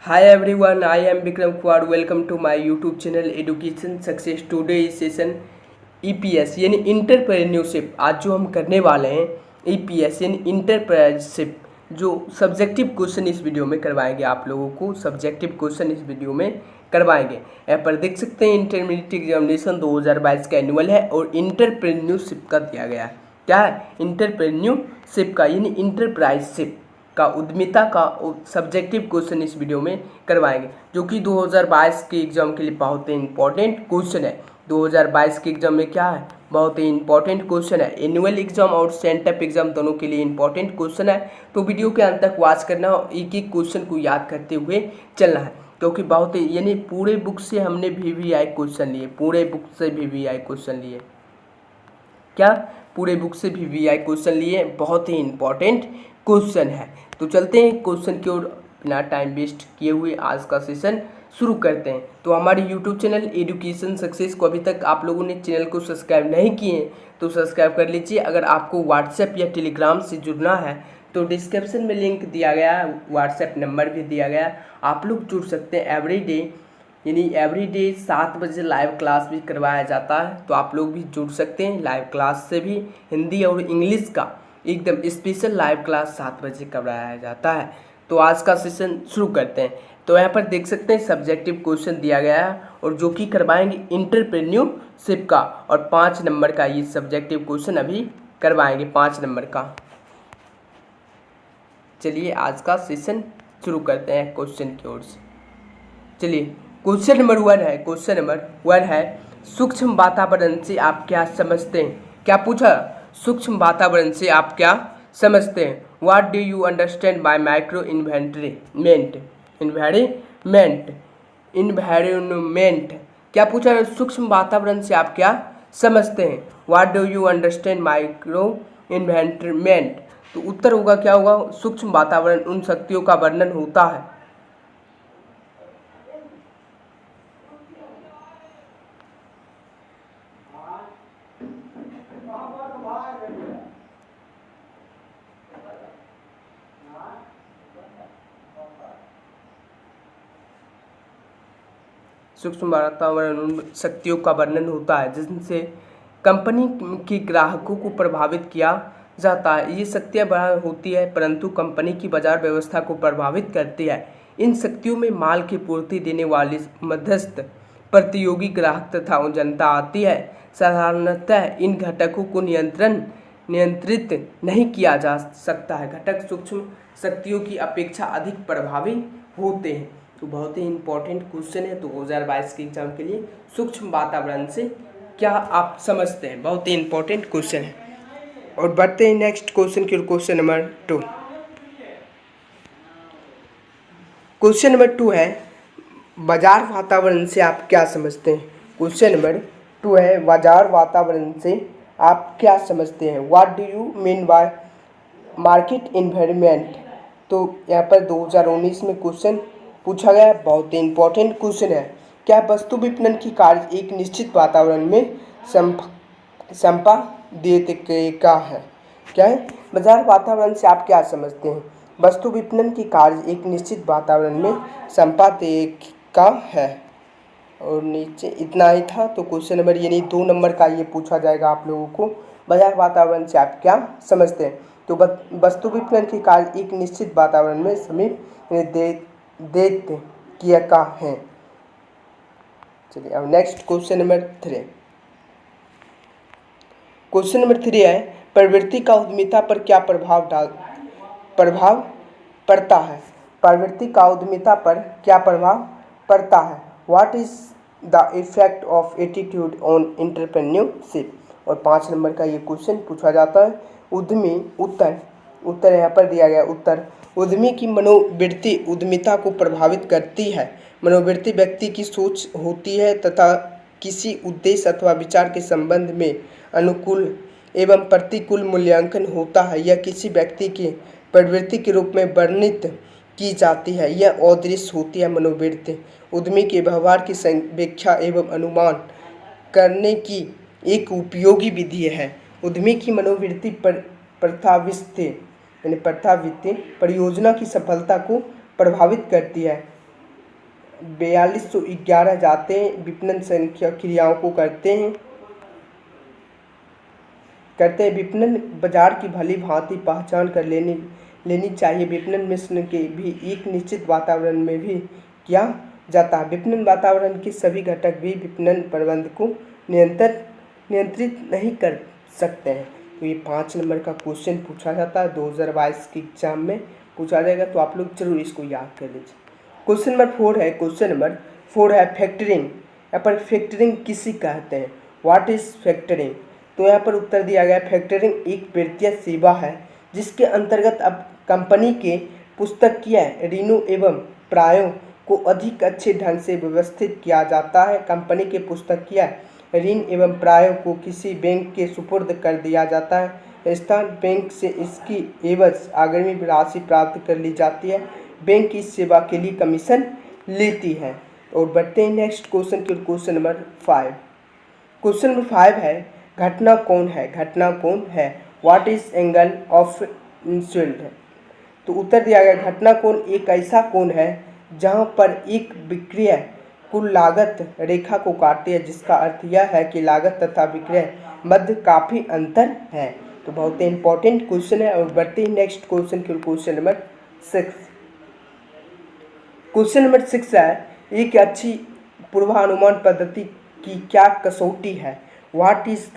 Hi everyone, I am Vikram Kuar. Welcome to my YouTube channel Education Success. Today session EPS यानी entrepreneurship. आज जो हम करने वाले हैं EPS यानी इंटरप्रेन्योरशिप, जो सब्जेक्टिव क्वेश्चन इस वीडियो में करवाएंगे। आप लोगों को सब्जेक्टिव क्वेश्चन इस वीडियो में करवाएंगे। यहाँ पर देख सकते हैं इंटरमीडिएट एग्जामिनेशन 2022 का एनुअल है और इंटरप्रेन्योरशिप का दिया गया है। क्या है? इंटरप्रेन्योरशिप का यानी इंटरप्राइजशिप का उद्यमिता का सब्जेक्टिव क्वेश्चन इस वीडियो में करवाएंगे, जो कि 2022 के एग्जाम के लिए बहुत ही इंपॉर्टेंट क्वेश्चन है। 2022 के एग्जाम में क्या है? बहुत ही इंपॉर्टेंट क्वेश्चन है। एनुअल एग्जाम और सेंटअप एग्जाम दोनों के लिए इंपॉर्टेंट क्वेश्चन है। तो वीडियो के अंत तक वॉच करना और एक एक क्वेश्चन को याद करते हुए चलना है, क्योंकि बहुत ही यानी पूरे बुक से हमने VVI क्वेश्चन लिए, पूरे बुक से VVI क्वेश्चन लिए। क्या? पूरे बुक से VVI क्वेश्चन लिए। बहुत ही इंपॉर्टेंट क्वेश्चन है। तो चलते हैं क्वेश्चन की ओर, बिना टाइम वेस्ट किए हुए आज का सेशन शुरू करते हैं। तो हमारे YouTube चैनल एजुकेशन सक्सेस को अभी तक आप लोगों ने चैनल को सब्सक्राइब नहीं किए तो सब्सक्राइब कर लीजिए। अगर आपको व्हाट्सएप या टेलीग्राम से जुड़ना है तो डिस्क्रिप्शन में लिंक दिया गया है, व्हाट्सएप नंबर भी दिया गया है, आप लोग जुड़ सकते हैं। एवरीडे यानी एवरीडे 7 बजे लाइव क्लास भी करवाया जाता है, तो आप लोग भी जुड़ सकते हैं। लाइव क्लास से भी हिंदी और इंग्लिश का एकदम स्पेशल लाइव क्लास 7 बजे करवाया जाता है। तो आज का सेशन शुरू करते हैं। तो यहाँ पर देख सकते हैं सब्जेक्टिव क्वेश्चन दिया गया है और जो कि करवाएंगे इंटरप्रेन्योरशिप का, और 5 नंबर का ये सब्जेक्टिव क्वेश्चन अभी करवाएंगे, 5 नंबर का। चलिए आज का सेशन शुरू करते हैं क्वेश्चन की ओर से। चलिए क्वेश्चन नंबर 1 है। क्वेश्चन नंबर 1 है, सूक्ष्म वातावरण से आप क्या समझते हैं? क्या पूछा? सूक्ष्म वातावरण से आप क्या समझते हैं? What do you understand by micro environment? Environment क्या पूछा? सूक्ष्म वातावरण से आप क्या समझते हैं? What do you understand micro environment? तो उत्तर होगा, क्या होगा? सूक्ष्म वातावरण उन शक्तियों का वर्णन होता है सूक्ष्म वातावरण उन शक्तियों का वर्णन होता है जिनसे कंपनी के ग्राहकों को प्रभावित किया जाता है। ये शक्तियाँ बड़ा होती है परंतु कंपनी की बाजार व्यवस्था को प्रभावित करती है। इन शक्तियों में माल की पूर्ति देने वाली मध्यस्थ, प्रतियोगी ग्राहक तथा जनता आती है। साधारणतः इन घटकों को नियंत्रित नहीं किया जा सकता है। घटक सूक्ष्म शक्तियों की अपेक्षा अधिक प्रभावी होते हैं। तो बहुत ही इंपॉर्टेंट क्वेश्चन है 2022 के एग्जाम के लिए। सूक्ष्म वातावरण से क्या आप समझते हैं? बहुत ही इंपॉर्टेंट क्वेश्चन है। और बढ़ते हैं नेक्स्ट क्वेश्चन की, क्वेश्चन नंबर 2। क्वेश्चन नंबर 2 है, बाजार वातावरण से आप क्या समझते हैं? क्वेश्चन नंबर 2 है, बाजार वातावरण से आप क्या समझते हैं? What do you mean by market environment? तो यहाँ पर 2019 में क्वेश्चन पूछा गया है। बहुत ही इंपॉर्टेंट क्वेश्चन है। क्या वस्तु विपणन की कार्य एक निश्चित वातावरण में संपादित का है? क्या है? बाजार वातावरण से आप क्या समझते हैं? वस्तु विपणन की कार्य एक निश्चित वातावरण में संपादित का है। और नीचे इतना ही था। तो क्वेश्चन नंबर यानी 2 नंबर का ये पूछा जाएगा आप लोगों को, बाजार वातावरण से आप क्या समझते हैं? तो वस्तु विपणन की कार्य एक निश्चित वातावरण में समीप देत किया का है। चलिए अब next question number 3। Question number 3 है, प्रवृत्ति का उद्यमिता पर क्या प्रभाव पड़ता है? प्रवृत्ति का उद्यमिता पर क्या प्रभाव पड़ता है? What is the effect of attitude on entrepreneurship? और 5 नंबर का ये क्वेश्चन पूछा जाता है। उत्तर यहाँ पर दिया गया। उत्तर, उद्यमी की मनोवृत्ति उद्यमिता को प्रभावित करती है। मनोवृत्ति व्यक्ति की सोच होती है तथा किसी उद्देश्य अथवा विचार के संबंध में अनुकूल एवं प्रतिकूल मूल्यांकन होता है। यह किसी व्यक्ति की प्रवृत्ति के रूप में वर्णित की जाती है। यह अदृश्य होती है। मनोवृत्ति उद्यमी के व्यवहार की व्याख्या एवं अनुमान करने की एक उपयोगी विधि है। उद्यमी की मनोवृत्ति प्रथावित्त परियोजना की सफलता को प्रभावित करती है। 4211 जाते विपणन संख्या क्रियाओं को करते हैं। विपणन बाजार की भली भांति पहचान कर लेनी चाहिए। विपणन मिश्रण के भी एक निश्चित वातावरण में भी किया जाता है। विपणन वातावरण के सभी घटक भी विपणन प्रबंध को नियंत्रित नहीं कर सकते हैं। तो ये 5 नंबर का क्वेश्चन पूछा जाता है 2022 के एग्जाम में पूछा जाएगा, तो आप लोग जरूर इसको याद कर लीजिए। क्वेश्चन नंबर 4 है फैक्टरिंग। यहाँ पर फैक्टरिंग किसी कहते हैं, व्हाट इज फैक्टरिंग। तो यहाँ पर उत्तर दिया गया फैक्टरिंग एक वित्तीय सेवा है जिसके अंतर्गत अब कंपनी के पुस्तकीय ऋणों एवं प्रायों को अधिक अच्छे ढंग से व्यवस्थित किया जाता है। कंपनी के पुस्तकीय ऋण एवं प्रायों को किसी बैंक के सुपुर्द कर दिया जाता है। स्थान बैंक से इसकी एवज अग्रिम राशि प्राप्त कर ली जाती है। बैंक इस सेवा के लिए कमीशन लेती है। और बढ़ते हैं नेक्स्ट क्वेश्चन के, क्वेश्चन नंबर 5। क्वेश्चन नंबर 5 है घटना कौन है। घटना कौन है, what is angle of insult. तो उत्तर दिया गया घटना कोण एक ऐसा कोण है जहां पर एक विक्रय कुल लागत रेखा को काटती है, जिसका अर्थ यह है कि लागत तथा विक्रय मध्य काफी अंतर है। तो बहुत ही इंपॉर्टेंट क्वेश्चन है। और बढ़ते हैं नेक्स्ट क्वेश्चन के, क्वेश्चन नंबर 6। क्वेश्चन नंबर 6 है एक अच्छी पूर्वानुमान पद्धति की क्या कसौटी है। What is the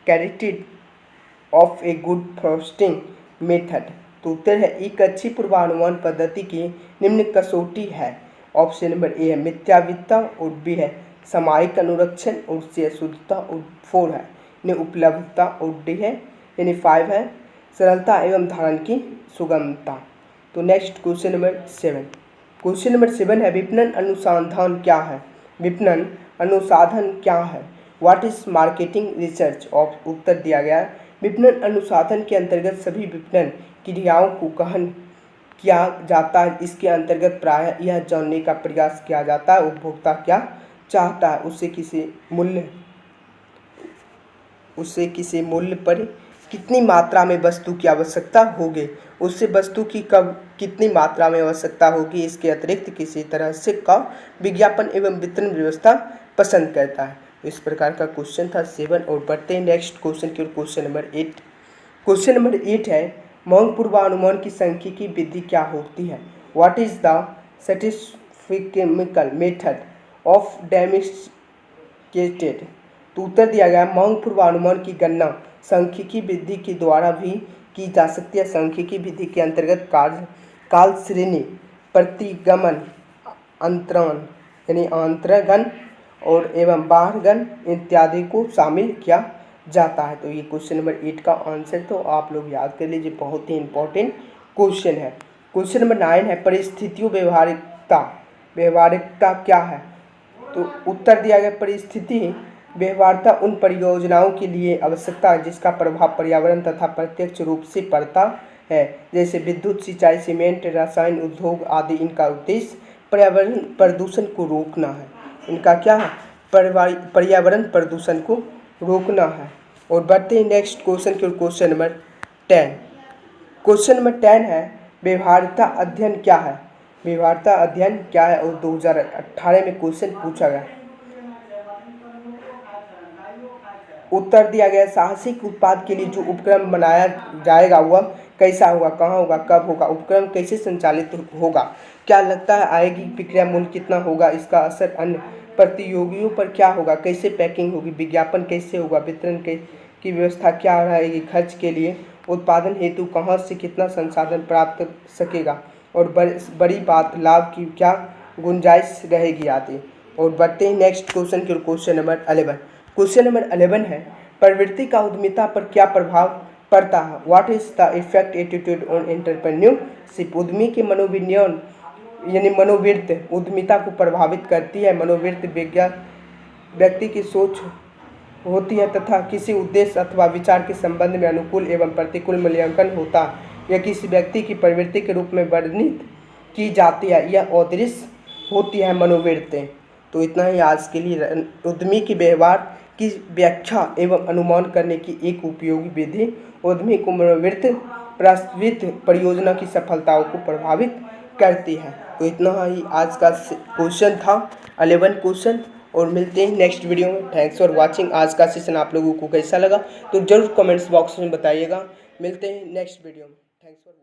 criteria of a good forecasting method. तो उत्तर है एक अच्छी पूर्वानुमान पद्धति की निम्न कसौटी है। ऑप्शन नंबर ए है मिथ्याविता, और बी है सामयिक अनुरक्षण, और सी है शुद्धता, और 4 है यानी उपलब्धता, और डी है यानी 5 है सरलता एवं धारण की सुगमता। तो next question number 7। Question number 7 है विपणन अनुसंधान क्या है। विपणन अनुसंधान क्या है, व्हाट इज मार्केटिंग रिसर्च। ऑफ उत्तर दिया गया है विपणन अनुसंधान के अंतर्गत सभी विपणन क्रियाओं को गहन किया जाता है। इसके अंतर्गत प्रायः यह जानने का प्रयास किया जाता है उपभोक्ता क्या चाहता है, उससे किसी मूल्य पर कितनी मात्रा में वस्तु की आवश्यकता होगी, उससे वस्तु की कब कितनी मात्रा में आवश्यकता होगी, इसके अतिरिक्त किसी तरह से का विज्ञापन एवं वितरण व्यवस्था पसंद करता है। इस प्रकार का क्वेश्चन था 7। और बढ़ते हैं नेक्स्ट क्वेश्चन की, क्वेश्चन नंबर 8। क्वेश्चन नंबर 8 है मांग पूर्वानुमान की सांख्यिकी विधि क्या होती है। What is the statistical method of demonstrated. तो उत्तर दिया गया मांग पूर्वानुमान की गणना सांख्यिकी विधि के द्वारा भी की जा सकती है। सांख्यिकी विधि के अंतर्गत काल श्रेणी, प्रतिगमन, अंतरण यानी आंतरगण और एवं बाह्यगण इत्यादि को शामिल किया जाता है। तो ये क्वेश्चन नंबर 8 का आंसर तो आप लोग याद कर लीजिए, बहुत ही इंपॉर्टेंट क्वेश्चन है। क्वेश्चन नंबर 9 है परिस्थितियों व्यवहारिकता क्या है। तो उत्तर दिया गया परिस्थिति व्यवहार्यता उन परियोजनाओं के लिए आवश्यकता है जिसका प्रभाव पर्यावरण तथा प्रत्यक्ष रूप से पड़ता है, जैसे विद्युत, सिंचाई, सीमेंट, रसायन उद्योग आदि। इनका उद्देश्य पर्यावरण प्रदूषण को रोकना है। इनका क्या है, पर्यावरण प्रदूषण को रोकना है। और बढ़ते हैं नेक्स्ट क्वेश्चन के, क्वेश्चन नंबर 10। क्वेश्चन नंबर 10 है व्यवहार्यता अध्ययन क्या है। व्यवहार्यता अध्ययन क्या है, और 2018 में क्वेश्चन पूछा गया। उत्तर दिया गया साहसिक उत्पाद के लिए जो उपक्रम बनाया जाएगा वह कैसा होगा, कहाँ होगा, कब होगा, उपक्रम कैसे संचालित होगा, क्या लगता है आएगी, विक्रय मूल्य कितना होगा, इसका असर अन्य प्रतियोगियों पर क्या होगा, कैसे पैकिंग होगी, विज्ञापन कैसे होगा, वितरण की व्यवस्था क्या रहेगी, खर्च के लिए, उत्पादन हेतु कहाँ से कितना संसाधन प्राप्त कर सकेगा, और बड़ी बात लाभ की क्या गुंजाइश रहेगी आदि। और बढ़ते हैं नेक्स्ट क्वेश्चन के, क्वेश्चन नंबर 11। क्वेश्चन नंबर 11 है प्रवृत्ति का उद्यमिता पर क्या प्रभाव पड़ता है। What is the effect attitude on entrepreneurship. उद्यमी के मनोविज्ञान यानी मनोवृत्ति उद्यमिता को प्रभावित करती है। मनोवृत्ति व्यक्ति की सोच होती है तथा किसी उद्देश्य अथवा विचार के संबंध में अनुकूल एवं प्रतिकूल मूल्यांकन होता है। यह किसी व्यक्ति की प्रवृत्ति के रूप में वर्णित की जाती है, यह अदृश्य होती है मनोवृत्ति। तो इतना ही आज के लिए। उद्यमी के व्यवहार की व्याख्या एवं अनुमान करने की एक उपयोगी विधि उद्यमी को मनोवृत्ति प्रस्तावित परियोजना की सफलताओं को प्रभावित करती है। तो इतना ही आज का क्वेश्चन था, 11 क्वेश्चन, और मिलते हैं नेक्स्ट वीडियो में। Thanks for watching. आज का सेशन आप लोगों को कैसा लगा तो जरूर कमेंट्स बॉक्स में बताइएगा। मिलते हैं नेक्स्ट वीडियो में। Thanks for